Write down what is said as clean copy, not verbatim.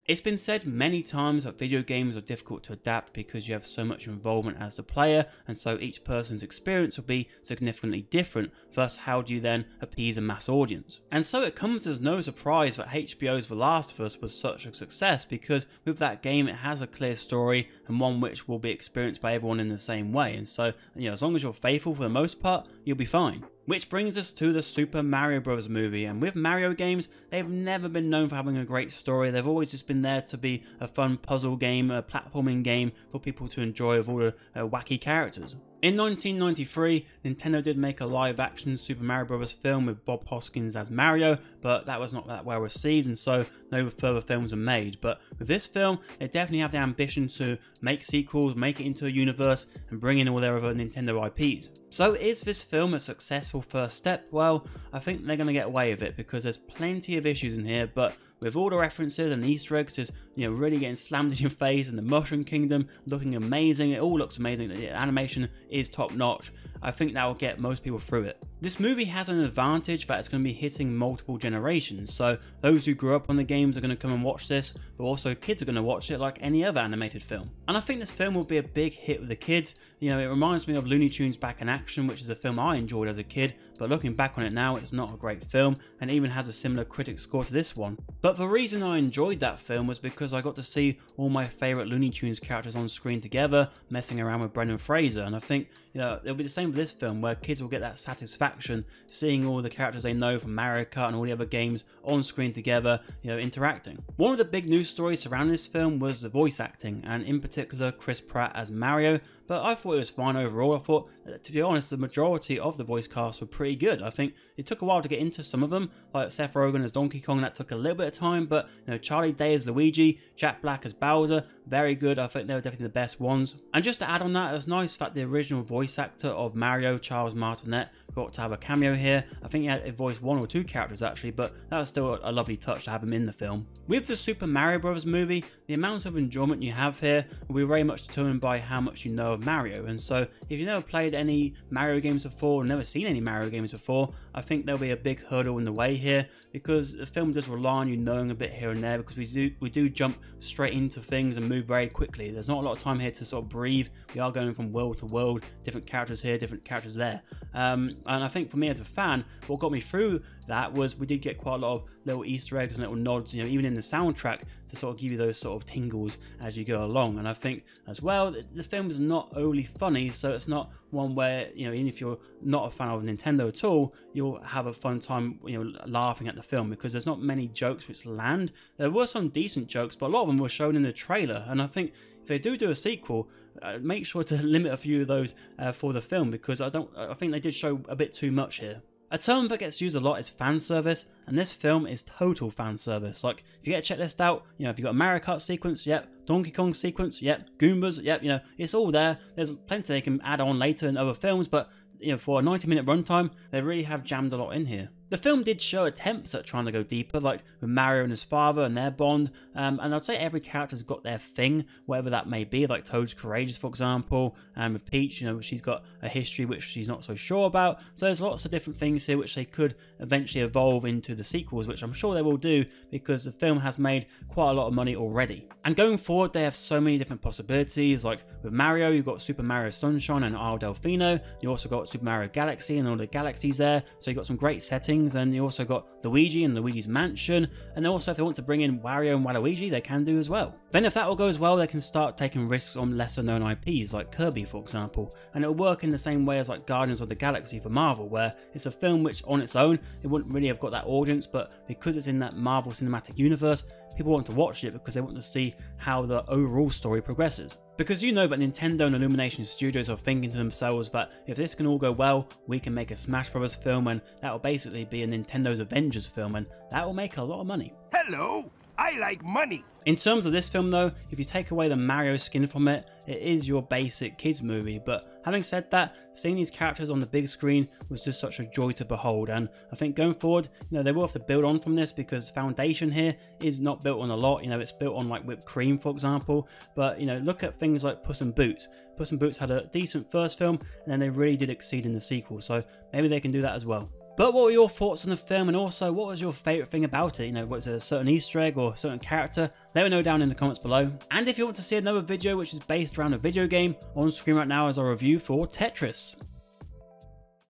It's been said many times that video games are difficult to adapt because you have so much involvement as the player, and so each person's experience will be significantly different. Thus, how do you then appease a mass audience? And so it comes as no surprise that HBO's The Last of Us was such a success, because with that game it has a clear story and one which will be experienced by everyone in the same way. And so, as long as you're faithful for the most part, you'll be fine. Which brings us to the Super Mario Bros. Movie, and with Mario games, they've never been known for having a great story. They've always just been there to be a fun puzzle game, a platforming game for people to enjoy with all the wacky characters. In 1993, Nintendo did make a live-action Super Mario Bros. Film with Bob Hoskins as Mario, but that was not that well received, and so no further films were made. But with this film, they definitely have the ambition to make sequels, make it into a universe, and bring in all their other Nintendo IPs. So is this film a successful first step? Well, I think they're going to get away with it, because there's plenty of issues in here, but with all the references and Easter eggs just really getting slammed in your face, and the Mushroom Kingdom looking amazing, it all looks amazing, the animation is top notch. I think that will get most people through it. This movie has an advantage that it's going to be hitting multiple generations, so those who grew up on the games are going to come and watch this, but also kids are going to watch it like any other animated film. And I think this film will be a big hit with the kids. It reminds me of Looney Tunes Back in Action, which is a film I enjoyed as a kid, but looking back on it now, it's not a great film, and even has a similar critic score to this one. But the reason I enjoyed that film was because I got to see all my favourite Looney Tunes characters on screen together, messing around with Brendan Fraser, and I think it'll be the same with this film, where kids will get that satisfaction seeing all the characters they know from Mario Kart and all the other games on screen together, interacting. One of the big news stories surrounding this film was the voice acting, and in particular Chris Pratt as Mario, but I thought it was fine overall. I thought, to be honest, the majority of the voice cast were pretty good. I think it took a while to get into some of them, like Seth Rogen as Donkey Kong, that took a little bit of time, but Charlie Day as Luigi, Jack Black as Bowser, very good. I think they were definitely the best ones. And just to add on that, it was nice that the original voice actor of Mario, Charles Martinet, got to have a cameo here. I think he had voiced one or two characters actually, but that was still a lovely touch to have him in the film. With the Super Mario Bros. Movie, the amount of enjoyment you have here will be very much determined by how much you know of Mario. And so if you've never played any Mario games before, or never seen any Mario games before, I think there'll be a big hurdle in the way here, because the film does rely on you knowing a bit here and there, because we do jump straight into things and move very quickly. There's not a lot of time here to sort of breathe. We are going from world to world, different characters here, different characters there. And I think for me as a fan, what got me through that was we did get quite a lot of little Easter eggs and little nods, even in the soundtrack, to sort of give you those sort of tingles as you go along. And I think as well, the film is not overly funny, so it's not one where, even if you're not a fan of Nintendo at all, you'll have a fun time, laughing at the film, because there's not many jokes which land. There were some decent jokes, but a lot of them were shown in the trailer, and I think if they do a sequel, make sure to limit a few of those for the film, because I think they did show a bit too much here. A term that gets used a lot is fan service, and this film is total fan service. Like, if you get a checklist out, if you've got a Mario Kart sequence, yep. Donkey Kong sequence, yep. Goombas, yep. It's all there. There's plenty they can add on later in other films, but for a 90-minute runtime, they really have jammed a lot in here. The film did show attempts at trying to go deeper, like with Mario and his father and their bond, and I'd say every character's got their thing, whatever that may be, like Toad's courageous, for example, and with Peach, she's got a history which she's not so sure about, so there's lots of different things here which they could eventually evolve into the sequels, which I'm sure they will do, because the film has made quite a lot of money already. And going forward, they have so many different possibilities, like with Mario, you've got Super Mario Sunshine and Isle Delfino, you also got Super Mario Galaxy and all the galaxies there, so you've got some great settings. And you also got Luigi and Luigi's Mansion, and also if they want to bring in Wario and Waluigi, they can do as well. Then if that all goes well, they can start taking risks on lesser known IPs like Kirby, for example, and it'll work in the same way as like Guardians of the Galaxy for Marvel, where it's a film which on its own, it wouldn't really have got that audience, but because it's in that Marvel Cinematic Universe, people want to watch it because they want to see how the overall story progresses. Because that Nintendo and Illumination Studios are thinking to themselves that if this can all go well, we can make a Smash Bros. Film, and that will basically be a Nintendo's Avengers film, and that will make a lot of money. Hello, I like money. In terms of this film though, if you take away the Mario skin from it, it is your basic kids movie, but having said that, seeing these characters on the big screen was just such a joy to behold, and I think going forward, they will have to build on from this, because foundation here is not built on a lot, it's built on like whipped cream, for example, but look at things like Puss in Boots. Puss in Boots had a decent first film, and then they really did exceed in the sequel, so maybe they can do that as well. But what were your thoughts on the film, and also what was your favourite thing about it? You know, was it a certain Easter egg or a certain character? Let me know down in the comments below. And if you want to see another video which is based around a video game, on screen right now is our review for Tetris.